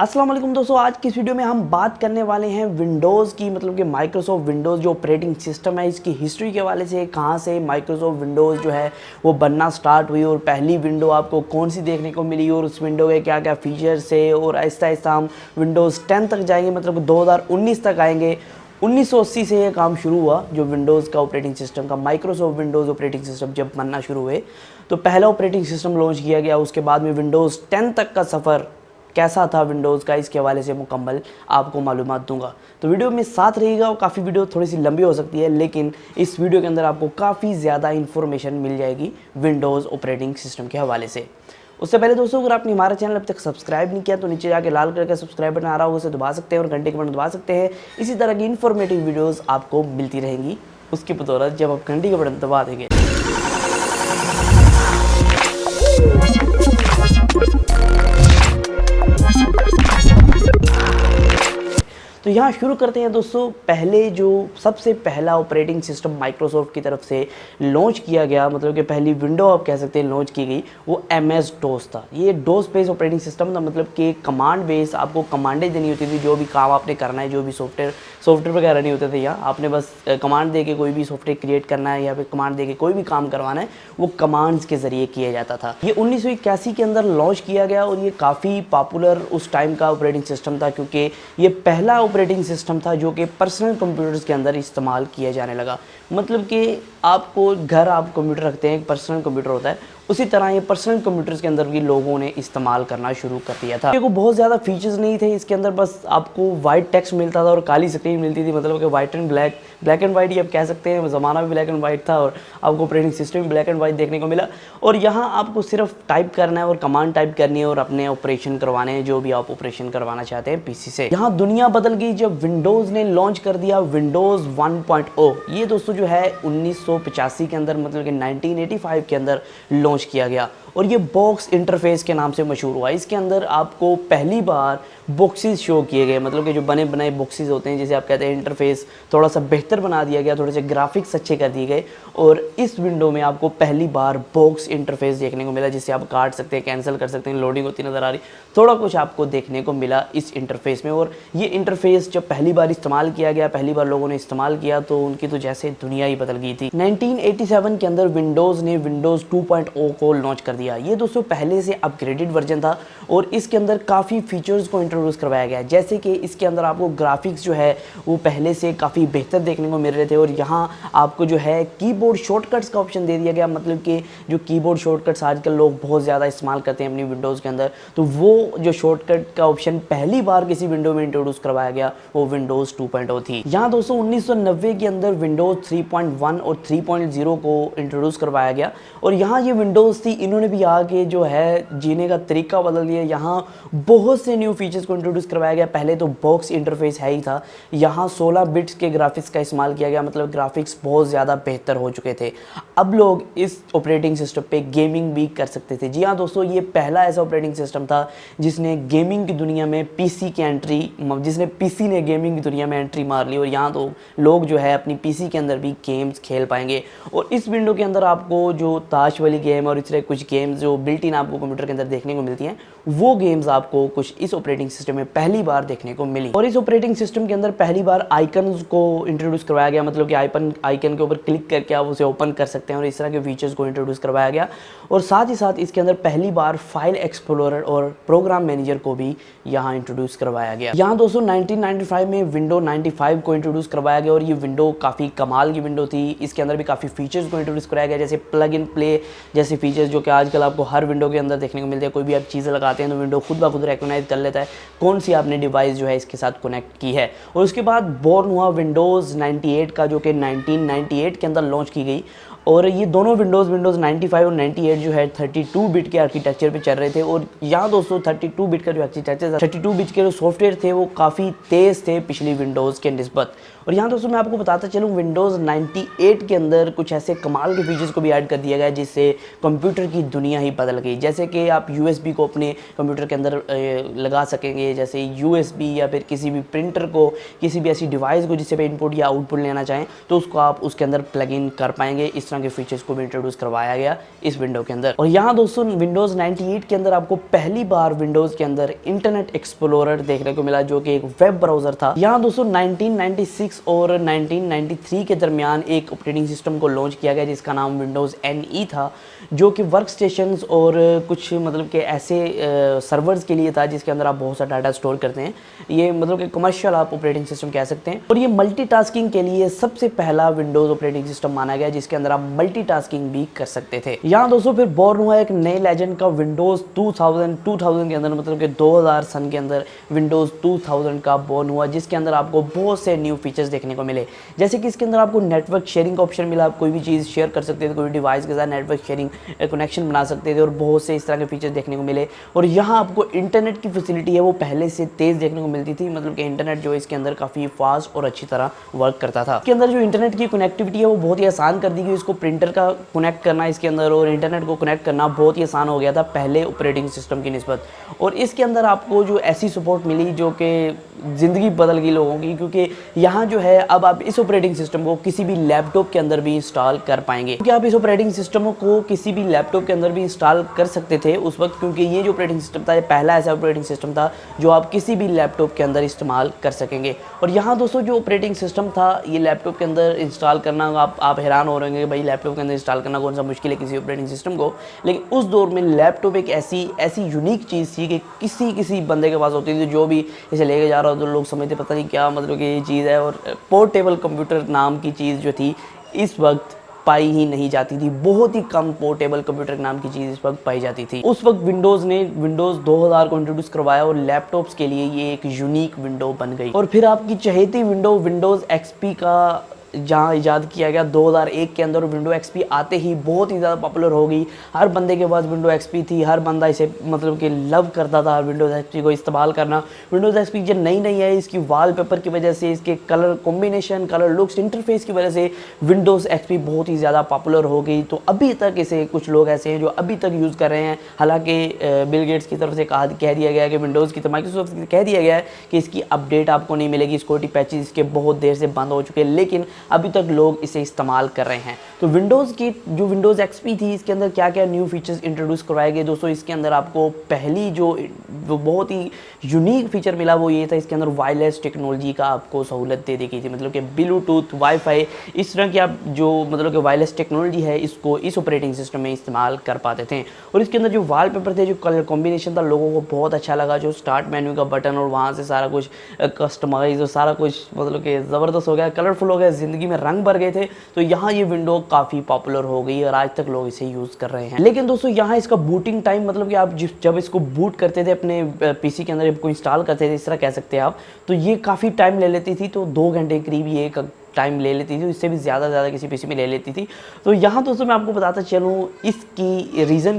अस्सलाम वालेकुम दोस्तों, आज की इस वीडियो में हम बात करने वाले हैं विंडोज़ की, मतलब कि माइक्रोसॉफ्ट विंडोज़ जो ऑपरेटिंग सिस्टम है इसकी हिस्ट्री के हवाले से, कहाँ से माइक्रोसॉफ्ट विंडोज़ जो है वो बनना स्टार्ट हुई और पहली विंडो आपको कौन सी देखने को मिली और उस विंडो के क्या क्या फीचर्स है। और आहिस्ता आहिस्ता हम विंडोज़ 10 तक जाएंगे, मतलब 2019 तक आएंगे। 1980 से ये काम शुरू हुआ जो विंडोज़ का ऑपरेटिंग सिस्टम का, माइक्रोसॉफ्ट विंडोज़ ऑपरेटिंग सिस्टम जब बनना शुरू हुए तो पहला ऑपरेटिंग सिस्टम लॉन्च किया गया। उसके बाद में विंडोज़ 10 तक का सफ़र कैसा था विंडोज़ का, इसके हवाले से मुकम्मल आपको मालूमात दूंगा। तो वीडियो में साथ रहिएगा। और काफ़ी वीडियो थोड़ी सी लंबी हो सकती है, लेकिन इस वीडियो के अंदर आपको काफ़ी ज़्यादा इन्फॉर्मेशन मिल जाएगी विंडोज़ ऑपरेटिंग सिस्टम के हवाले से। उससे पहले दोस्तों, अगर आपने हमारा चैनल अब तक सब्सक्राइब नहीं किया तो नीचे जाके लाल कलर का सब्सक्राइब बटन आ रहा होगा, उसे दबा सकते हैं और घंटे के बटन दबा सकते हैं। इसी तरह की इन्फॉर्मेटिव वीडियोज़ आपको मिलती रहेंगी उसकी बदौलत जब आप घंटे के बटन दबा देंगे। तो यहाँ शुरू करते हैं दोस्तों। पहले जो सबसे पहला ऑपरेटिंग सिस्टम माइक्रोसॉफ्ट की तरफ से लॉन्च किया गया, मतलब कि पहली विंडो आप कह सकते हैं लॉन्च की गई, वो MS DOS था। ये डोस बेस्ड ऑपरेटिंग सिस्टम था, मतलब कि कमांड बेस, आपको कमांडें देनी होती थी। जो भी काम आपने करना है, जो भी सॉफ्टवेयर वगैरह नहीं होते थे यहाँ, आपने बस कमांड दे के कोई भी सॉफ्टवेयर क्रिएट करना है या फिर कमांड दे के कोई भी काम करवाना है, वो कमांड्स के ज़रिए किया जाता था। ये 1981 के अंदर लॉन्च किया गया और ये काफ़ी पॉपुलर उस टाइम का ऑपरेटिंग सिस्टम था, क्योंकि ये पहला ऑपरेटिंग सिस्टम था जो कि पर्सनल कंप्यूटर्स के अंदर इस्तेमाल किया जाने लगा। मतलब कि आपको घर आप कंप्यूटर रखते हैं, एक पर्सनल कंप्यूटर होता है, उसी तरह ये पर्सनल कंप्यूटर्स के अंदर भी लोगों ने इस्तेमाल करना शुरू कर दिया था। देखो बहुत ज़्यादा फीचर्स नहीं थे इसके अंदर, बस आपको वाइट टेक्स्ट मिलता था और काली स्क्रीन मिलती थी, मतलब कि white and black and white ही आप कह सकते हैं। ज़माना भी ब्लैक एंड वाइट था और आपको ऑपरेटिंग सिस्टम भी ब्लैक एंड वाइट देखने को मिला। और यहाँ आपको सिर्फ टाइप करना है और कमांड टाइप करनी है और अपने ऑपरेशन करवाने हैं, जो भी आप ऑपरेशन करवाना चाहते हैं पीसी से। यहाँ दुनिया बदल गई जब विंडोज़ ने लॉन्च कर दिया विंडोज़ 1.0। ये दोस्तों जो है 1985 के अंदर, मतलब कि 1985 के अंदर लॉन्च किया गया और ये बॉक्स इंटरफेस के नाम से मशहूर हुआ। इसके अंदर आपको पहली बार बॉक्सेस शो किए गए, मतलब कि जो बने बनाए बॉक्सेस होते हैं, जैसे आप कहते हैं, इंटरफेस थोड़ा सा बेहतर बना दिया गया, थोड़े से ग्राफिक्स अच्छे कर दिए गए। और इस विंडो में आपको पहली बार बॉक्स इंटरफेस देखने को मिला, जिससे आप काट सकते हैं, कैंसिल कर सकते हैं, लोडिंग होती नज़र आ रही, थोड़ा कुछ आपको देखने को मिला इस इंटरफेस में। और ये इंटरफेस जब पहली बार इस्तेमाल किया गया, पहली बार लोगों ने इस्तेमाल किया, तो उनकी तो जैसे दुनिया ही बदल गई थी। 1987 के अंदर विंडोज़ ने विंडोज़ 2.0 को लॉन्च कर दिया। ये दोस्तों पहले से अपग्रेडेड वर्जन था और इसके अंदर काफ़ी फीचर्स को इंट्रोड्यूस करवाया गया, जैसे कि इसके अंदर आपको ग्राफिक्स जो है वो पहले से काफ़ी बेहतर देखने को मिल रहे थे। और यहाँ आपको जो है कीबोर्ड शॉर्टकट्स का ऑप्शन दे दिया गया, मतलब कि जो कीबोर्ड शॉर्टकट्स आजकल लोग बहुत ज़्यादा इस्तेमाल करते हैं अपनी विंडोज़ के अंदर, तो वो जो शॉर्टकट का ऑप्शन पहली बार किसी विंडो में इंट्रोड्यूस करवाया गया वो विंडोज़ 2.0 थी। यहाँ दोस्तों 1990 के अंदर विंडोज़ 3.1 और 3.0 को इंट्रोड्यूस करवाया गया। और यहाँ ये विंडोज़ थी, इन्होंने भी आगे जो है जीने का तरीका बदल दिया। यहाँ बहुत से न्यू फीचर्स को इंट्रोड्यूस करवाया गया। पहले तो बॉक्स इंटरफेस है ही था, यहाँ 16 बिट्स के ग्राफिक्स का इस्तेमाल किया गया, मतलब ग्राफिक्स बहुत ज़्यादा बेहतर हो चुके थे। अब लोग इस ऑपरेटिंग सिस्टम पे गेमिंग भी कर सकते थे। जी हाँ दोस्तों, ये पहला ऐसा ऑपरेटिंग सिस्टम था जिसने गेमिंग की दुनिया में पीसी की एंट्री, जिसने पीसी ने गेमिंग की दुनिया में एंट्री मार ली। और यहाँ तो लोग जो है अपनी पीसी के अंदर भी गेम्स खेल पाएंगे। और इस विंडो के अंदर आपको जो ताश वाली गेम और इस तरह कुछ गेम्स जो बिल्ट इन आपको कंप्यूटर के अंदर देखने को मिलती हैं, वो गेम्स आपको कुछ इस ऑपरेटिंग सिस्टम में पहली बार देखने को मिली। और इस ऑपरेटिंग सिस्टम के अंदर पहली बार आइकन्स को इंट्रोड्यूस करवाया गया, मतलब कि आइकन के ऊपर क्लिक करके आप उसे ओपन कर सकते हैं और इस तरह के फीचर्स को इंट्रोड्यूस करवाया गया। और साथ ही साथ इसके अंदर पहली बार फाइल एक्सप्लोरर और प्रोग्राम मैनेजर को भी यहाँ इंट्रोड्यूस करवाया गया। यहाँ दोस्तों 1995 में विंडो 95 को इंट्रोड्यूस करवाया गया और ये विंडो काफ़ी कमाल की विंडो थी। इसके अंदर भी काफ़ी फीचर्स को इंट्रोड्यूस कराया गया, जैसे प्लग इन प्ले जैसे फीचर्स जो कि आजकल आपको हर विंडो के अंदर देखने को मिलते हैं। कोई भी आप चीज़ें लगाते हैं तो विंडो खुद ब खुद रिकॉग्नाइज कर लेता है कौन सी आपने डिवाइस जो है इसके साथ कनेक्ट की है। और उसके बाद बोर्न हुआ विंडोज़ 98 का, जो कि 1998 के अंदर लॉन्च की गई। और ये दोनों विंडोज़ 95 और 98 जो है 32 बिट के आर्किटेक्चर पे चल रहे थे। और यहाँ दोस्तों 32 बिट का जो आर्किटेक्चर था, 32 बिट के जो सॉफ्टवेयर थे वो काफ़ी तेज़ थे पिछली विंडोज़ के निस्बत। और यहाँ दोस्तों मैं आपको बताता चलूँ, विंडोज़ 98 के अंदर कुछ ऐसे कमाल के फीचर्स को भी ऐड कर दिया गया जिससे कंप्यूटर की दुनिया ही बदल गई। जैसे कि आप USB को अपने कंप्यूटर के अंदर लगा सकेंगे, जैसे USB या फिर किसी भी प्रिंटर को, किसी भी ऐसी डिवाइस को जिससे पे इनपुट या आउटपुट लेना चाहें तो उसको आप उसके अंदर प्लग इन कर पाएंगे। इस तरह तरह के फीचर्स को भी इंट्रोड्यूस करवाया गया इस विंडो के अंदर। और यहाँ दोस्तों विंडोज़ 98 के अंदर आपको पहली बार विंडोज़ के अंदर इंटरनेट एक्सप्लोरर देखने को मिला, जो कि एक वेब ब्राउज़र था। यहाँ दोस्तों 1996 और 1993 के दरमियान एक ऑपरेटिंग सिस्टम को लॉन्च किया गया जिसका नाम विंडोज़ NE था, जो कि वर्क स्टेशंस और कुछ मतलब कि ऐसे सर्वर्स के लिए था जिसके अंदर आप बहुत सा डाटा स्टोर करते हैं। ये मतलब कि कमर्शियल आप ऑपरेटिंग सिस्टम कह सकते हैं। और ये मल्टीटास्किंग के लिए सबसे पहला विंडोज़ ऑपरेटिंग सिस्टम माना गया जिसके अंदर आप मल्टीटास्किंग भी कर सकते थे। यहाँ दोस्तों फिर बॉर्न हुआ एक नए लेजेंड का विंडोज़ 2000 के अंदर, मतलब कि 2000 सन के अंदर विंडोज़ 2000 का बॉर्न हुआ, जिसके अंदर आपको बहुत से न्यू फीचर्स देखने को मिले। जैसे कि इसके अंदर आपको नेटवर्क शेयरिंग का ऑप्शन मिला, आप कोई भी चीज़ शेयर कर सकते थे, कोई डिवाइस के साथ नेटवर्क शेयरिंग कनेक्शन बना सकते थे और बहुत से इस तरह के फीचर्स देखने को मिले। और यहाँ आपको इंटरनेट की फैसिलिटी है वो पहले से तेज़ देखने को मिलती थी, मतलब कि इंटरनेट जो है इसके अंदर काफ़ी फास्ट और अच्छी तरह वर्क करता था। इसके अंदर जो इंटरनेट की कनेक्टिविटी है वो बहुत ही आसान कर दी गई। इसको प्रिंटर का कनेक्ट करना इसके अंदर और इंटरनेट को कनेक्ट करना बहुत ही आसान हो गया था पहले ऑपरेटिंग सिस्टम की निस्बत। और इसके अंदर आपको जो ऐसी सपोर्ट मिली जो कि ज़िंदगी बदल गई लोगों की, क्योंकि यहाँ जो है अब आप इस ऑपरेटिंग सिस्टम को किसी भी लैपटॉप के अंदर भी इंस्टॉल कर पाएंगे, क्योंकि आप इस ऑपरेटिंग सिस्टम को किसी भी लैपटॉप के अंदर भी इंस्टॉल कर सकते थे उस वक्त, क्योंकि ये जो ऑपरेटिंग सिस्टम था ये पहला ऐसा ऑपरेटिंग सिस्टम था जो आप किसी भी लैपटॉप के अंदर इस्तेमाल कर सकेंगे। और यहाँ दोस्तों जो ऑपरेटिंग सिस्टम था ये लैपटॉप के अंदर इंस्टॉल करना, आप हैरान हो रहे होंगे भाई लैपटॉप के अंदर इंस्टॉल करना कौन सा मुश्किल है किसी ऑपरेटिंग सिस्टम को, लेकिन उस दौर में लैपटॉप एक ऐसी यूनिक चीज़ थी कि किसी बंदे के पास होती थी, जो भी इसे लेके जा रहा हो तो लोग समझते पता नहीं क्या मतलब कि ये चीज़ है। और पोर्टेबल कंप्यूटर नाम की चीज़ जो थी इस वक्त पाई ही नहीं जाती थी, बहुत ही कम पोर्टेबल कंप्यूटर नाम की चीज़ इस वक्त पाई जाती थी। उस वक्त विंडोज़ ने विंडोज़ 2000 को इंट्रोड्यूस करवाया और लैपटॉप्स के लिए ये एक यूनिक विंडो बन गई। और फिर आपकी चहेती विंडो विंडोज़ XP का जहाँ ईजाद किया गया 2001 के अंदर, विंडो XP आते ही बहुत ही ज़्यादा पॉपुलर हो गई। हर बंदे के पास विंडो XP थी, हर बंदा इसे मतलब कि लव करता था विंडोज़ XP को इस्तेमाल करना। विंडोज़ XP जो नई है इसकी वॉलपेपर की वजह से, इसके colour combination, colour looks, interface की वजह से विंडोज़ XP बहुत ही ज़्यादा पॉपुलर हो गई। तो अभी तक इसे कुछ लोग ऐसे हैं जो अभी तक यूज़ कर रहे हैं। हालाँकि बिल गेट्स की तरफ से कह दिया गया है कि विंडोज़ की, तो माइक्रोसॉफ्ट की कह दिया गया है कि इसकी अपडेट आपको नहीं मिलेगी, सिक्योरिटी पैचेस इसके बहुत देर से बंद हो चुके हैं, लेकिन अभी तक लोग इसे इस्तेमाल कर रहे हैं। तो विंडोज़ की जो विंडोज़ XP थी इसके अंदर क्या क्या न्यू फीचर्स इंट्रोड्यूस करवाए गए दोस्तों। इसके अंदर आपको पहली जो बहुत ही यूनिक फीचर मिला वो ये था, इसके अंदर वायरलेस टेक्नोलॉजी का आपको सहूलत दे दी गई थी, मतलब कि ब्लूटूथ, वाईफाई, इस तरह की आप जो मतलब कि वायरलेस टेक्नोलॉजी है इसको इस ऑपरेटिंग सिस्टम में इस्तेमाल कर पाते थे। और इसके अंदर जो वॉलपेपर थे, जो कलर कॉम्बिनेशन था, लोगों को बहुत अच्छा लगा। जो स्टार्ट मेन्यू का बटन और वहाँ से सारा कुछ कस्टमाइज और सारा कुछ मतलब कि ज़बरदस्त हो गया, कलरफुल हो गया, ज़िंदगी में रंग भर गए थे। तो यहाँ ये विंडो काफ़ी पॉपुलर हो गई और आज तक लोग इसे यूज़ कर रहे हैं। लेकिन दोस्तों यहाँ इसका बूटिंग टाइम, मतलब कि आप जब इसको बूट करते थे अपने PC के अंदर, इसको इंस्टॉल करते थे इस तरह कह सकते हैं आप, तो ये काफ़ी टाइम ले लेती थी। तो 2 घंटे करीब ये टाइम ले लेती थी, इससे भी ज़्यादा किसी PC में ले लेती थी। तो यहाँ दोस्तों मैं आपको बताता चलूँ इसी रीज़न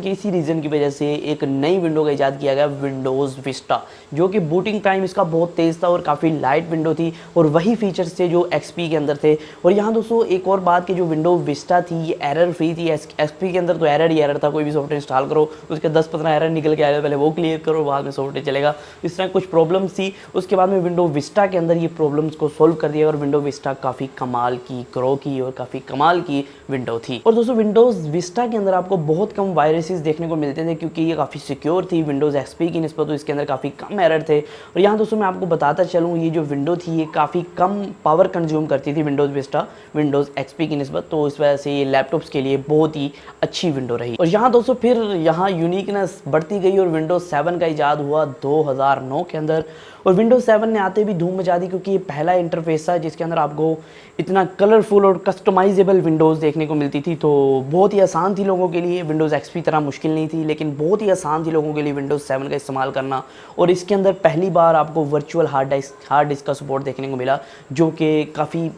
की वजह से एक नई विंडो का इजाद किया गया, विंडोज़ विस्टा, जो कि बूटिंग टाइम इसका बहुत तेज़ था और काफ़ी लाइट विंडो थी और वही फीचर्स थे जो XP के अंदर थे। और यहाँ दोस्तों एक और बात कि जो विंडो विस्टा थी ये एरर फ्री थी। XP के अंदर तो एरर ही एरर था, कोई भी सॉफ्टवेयर इंस्टॉल करो उसके 10-15 एरर निकल के आए, पहले वो क्लियर करो बाद में सॉफ्टवेयर चलेगा। इस तरह कुछ प्रॉब्लम्स थी। उसके बाद में विंडो विस्टा के अंदर ये प्रॉब्लम्स को सोल्व कर दिया और विंडो विस्टा काफ़ी कमाल की, ग्रो की और काफ़ी कमाल की विंडो थी। और दोस्तों विंडोज़ विस्टा के अंदर आपको बहुत कम वायरसेस देखने को मिलते थे, क्योंकि ये काफ़ी सिक्योर थी विंडोज़ XP की निस्बत, तो इसके अंदर काफ़ी कम एरर थे। और यहाँ दोस्तों मैं आपको बताता चलूँ ये जो विंडो थी ये काफ़ी कम पावर कंज्यूम करती थी विंडोज़ विस्टा विंडोज़ XP की निस्बत, तो इस वजह से ये लैपटॉप्स के लिए बहुत ही अच्छी विंडो रही। और यहाँ दोस्तों फिर यहाँ यूनिकनेस बढ़ती गई और विंडोज़ 7 का इजाद हुआ 2009 के अंदर। और विंडोज़ 7 ने आते भी धूम मचा दी, क्योंकि ये पहला इंटरफेस था जिसके अंदर आपको इतना कलरफुल और कस्टमाइजेबल विंडोज़ देखने को मिलती थी। तो बहुत ही आसान थी लोगों के लिए, विंडोज़ XP तरह मुश्किल नहीं थी, लेकिन बहुत ही आसान थी लोगों के लिए विंडोज़ 7 का इस्तेमाल करना। और इसके अंदर पहली बार आपको वर्चुअल हार्ड डिस्क का सपोर्ट देखने को मिला, जो कि काफ़ी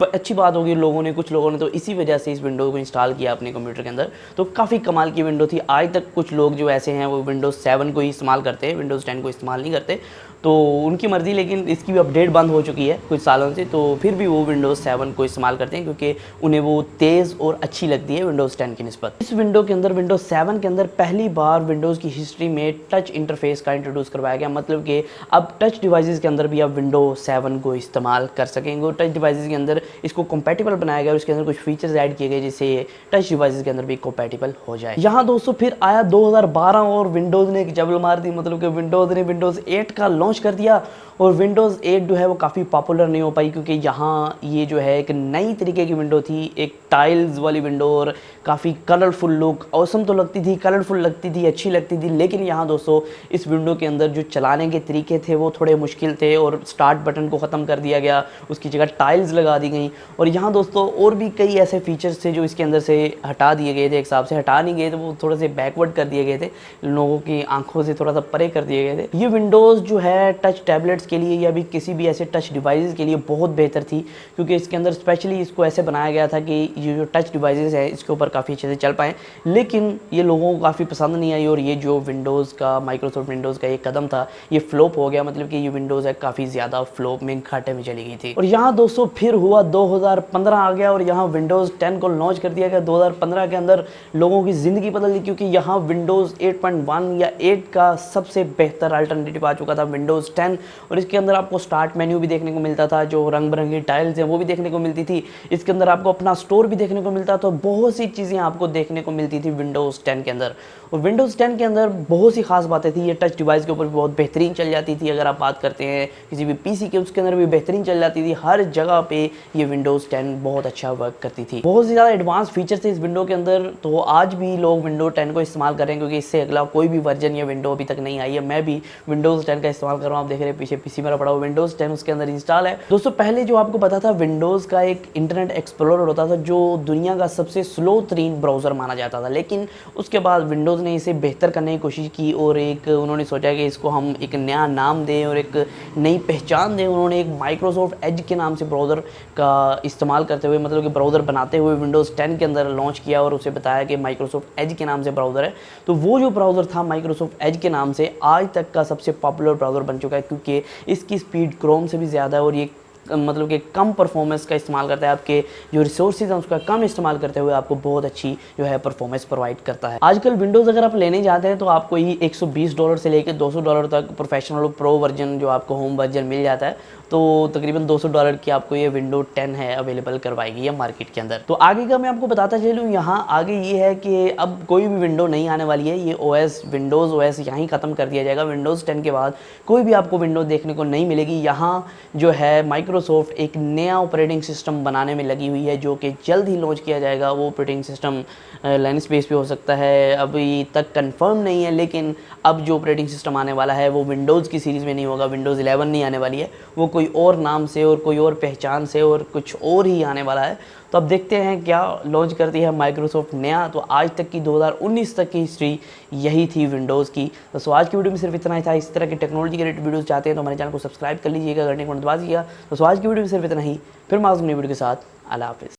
अच्छी बात होगी। कुछ लोगों ने तो इसी वजह से इस विंडो को इंस्टॉल किया अपने कंप्यूटर के अंदर। तो काफ़ी कमाल की विंडो थी। आज तक कुछ लोग जो ऐसे हैं वो विंडोज़ 7 को ही इस्तेमाल करते हैं, विंडोज़ 10 को इस्तेमाल नहीं करते, तो उनकी मर्ज़ी। लेकिन इसकी भी अपडेट बंद हो चुकी है कुछ सालों से, तो फिर भी वो विंडोज़ 7 को इस्तेमाल करते हैं क्योंकि उन्हें वो तेज़ और अच्छी लगती है विंडोज़ 10 की निस्बत। इस विंडो के अंदर विंडोज़ 7 के अंदर पहली बार विंडोज़ की हिस्ट्री में टच इंटरफेस का इंट्रोड्यूस करवाया गया, मतलब कि अब टच डिवाइसेस के अंदर भी आप विंडोज़ 7 को इस्तेमाल कर सकेंगे। टच डिवाइसेस के अंदर इसको कंपैटिबल बनाया गया और इसके अंदर कुछ फीचर्स ऐड किए गए जिससे टच डिवाइसेस के अंदर भी कंपैटिबल हो जाए। यहाँ दोस्तों फिर आया 2012 और विंडोज़ ने एक जबल मार दी, मतलब कि विंडोज़ ने विंडोज़ 8 का लॉन्च कर दिया और विंडोज़ 8 जो है वो काफ़ी पॉपुलर नहीं हो पाई क्योंकि यहाँ ये जो है एक नई तरीके की विंडो थी, एक टाइल्स वाली विंडो और काफ़ी कलरफुल लुक, औसम तो लगती थी, कलरफुल लगती थी, अच्छी लगती थी, लेकिन यहाँ दोस्तों इस विंडो के अंदर जो चलाने के तरीके थे वो थोड़े मुश्किल थे और स्टार्ट बटन को ख़त्म कर दिया गया, उसकी जगह टाइल्स लगा दी गई। और यहाँ दोस्तों और भी कई ऐसे फीचर्स थे जो इसके अंदर से हटा दिए गए थे, एक हिसाब से हटा नहीं गए थे, वो थोड़े से बैकवर्ड कर दिए गए थे, लोगों की आंखों से थोड़ा सा परे कर दिए गए थे। ये विंडोज़ जो है टच टैबलेट्स के लिए या भी किसी भी ऐसे टच डिवाइसेस के लिए बहुत बेहतर थी क्योंकि इसके अंदर स्पेशली इसको ऐसे बनाया गया था कि ये जो टच डिवाइसेस है इसके ऊपर काफ़ी अच्छे से चल पाएँ, लेकिन ये लोगों को काफ़ी पसंद नहीं आई और ये जो विंडोज़ का माइक्रोसॉफ्ट विंडोज़ का ये कदम था ये फ्लॉप हो गया, मतलब कि ये विंडोज़ है काफ़ी ज़्यादा फ्लॉप में घाटे में चली गई थी। और यहाँ दोस्तों फिर हुआ 2015 आ गया और यहाँ विंडोज़ 10 को लॉन्च कर दिया गया। 2015 के अंदर लोगों की ज़िंदगी बदल दी क्योंकि यहाँ विंडोज़ 8.1 या 8 का सबसे बेहतर अल्टरनेटिव आ चुका था विंडोज़ 10 और इसके अंदर आपको स्टार्ट मेन्यू भी देखने को मिलता था, जो रंग बिरंगी टाइल्स हैं वो भी देखने को मिलती थी, इसके अंदर आपको अपना स्टोर भी देखने को मिलता, तो बहुत सी चीज़ें आपको देखने को मिलती थी विंडोज़ 10 के अंदर। और विंडोज़ 10 के अंदर बहुत सी खास बातें थी, ये टच डिवाइस के ऊपर भी बहुत बेहतरीन चल जाती थी, अगर आप बात करते हैं किसी भी पीसी के उसके अंदर भी बेहतरीन चल जाती थी, हर जगह पे ये विंडोज़ 10 बहुत अच्छा वर्क करती थी। बहुत ज़्यादा एडवांस फीचर थे इस विंडो के अंदर, तो आज भी लोग विंडो 10 को इस्तेमाल कर रहे हैं क्योंकि इससे अगला कोई भी वर्जन या विंडो अभी तक नहीं आई है। मैं भी विंडोज़ 10 का इस्तेमाल कर रहा हूँ, आप देख रहे हैं पीछे पीसी मेरा पड़ा हुआ विंडोज़ 10 उसके अंदर इंस्टॉल है। दोस्तों पहले जो आपको पता था विंडोज़ का एक इंटरनेट एक्सप्लोरर होता था जो दुनिया का सबसे स्लो तरीन ब्राउज़र माना जाता था, लेकिन उसके बाद विंडोज़ ने इसे बेहतर करने की कोशिश की और एक उन्होंने सोचा कि इसको हम एक नया नाम दें और एक नई पहचान दें। उन्होंने एक माइक्रोसॉफ्ट एज के नाम से ब्राउज़र का इस्तेमाल करते हुए, मतलब कि ब्राउज़र बनाते हुए विंडोज़ 10 के अंदर लॉन्च किया और उसे बताया कि माइक्रोसॉफ्ट एज के नाम से ब्राउज़र है। तो वो जो ब्राउज़र था माइक्रोसॉफ्ट एज के नाम से आज तक का सबसे पॉपुलर ब्राउज़र बन चुका है क्योंकि इसकी स्पीड क्रोम से भी ज़्यादा है और ये मतलब कि कम परफॉर्मेंस का इस्तेमाल करता है, आपके जो रिसोर्सेज हैं उसका कम इस्तेमाल करते हुए आपको बहुत अच्छी जो है परफॉर्मेंस प्रोवाइड करता है। आजकल विंडोज़ अगर आप लेने जाते हैं तो आपको ही $120 से लेकर $200 तक प्रोफेशनल प्रो वर्जन जो आपको होम वर्जन मिल जाता है, तो तकरीबन $200 की आपको ये विंडो 10 है अवेलेबल करवाएगी या मार्केट के अंदर। तो आगे का मैं आपको बताता चलूँ, यहाँ आगे ये है कि अब कोई भी विंडो नहीं आने वाली है, ये OS विंडोज़ OS यहीं ख़त्म कर दिया जाएगा। विंडोज़ 10 के बाद कोई भी आपको विंडो देखने को नहीं मिलेगी। यहाँ जो है माइक्रोसॉफ्ट एक नया ऑपरेटिंग सिस्टम बनाने में लगी हुई है जो कि जल्द ही लॉन्च किया जाएगा। वो ऑपरेटिंग सिस्टम लाइनक्स बेस पे हो सकता है, अभी तक कंफर्म नहीं है, लेकिन अब जो ऑपरेटिंग सिस्टम आने वाला है वो विंडोज़ की सीरीज़ में नहीं होगा, विंडोज़ 11 नहीं आने वाली है, वो कोई और नाम से और कोई और पहचान से और कुछ और ही आने वाला है। तो अब देखते हैं क्या लॉन्च करती है माइक्रोसॉफ्ट नया। तो आज तक की 2019 तक की हिस्ट्री यही थी विंडोज़ की। तो आज की वीडियो में सिर्फ इतना ही था। इस तरह की टेक्नोलॉजी के रिलेटेड वीडियोस चाहते हैं तो हमारे चैनल को सब्सक्राइब कर लीजिएगा, घंटे को दबा दीजिएगा। तो आज की वीडियो में सिर्फ इतना ही, फिर मैं नई वीडियो के साथ। अल्लाह हाफिज़।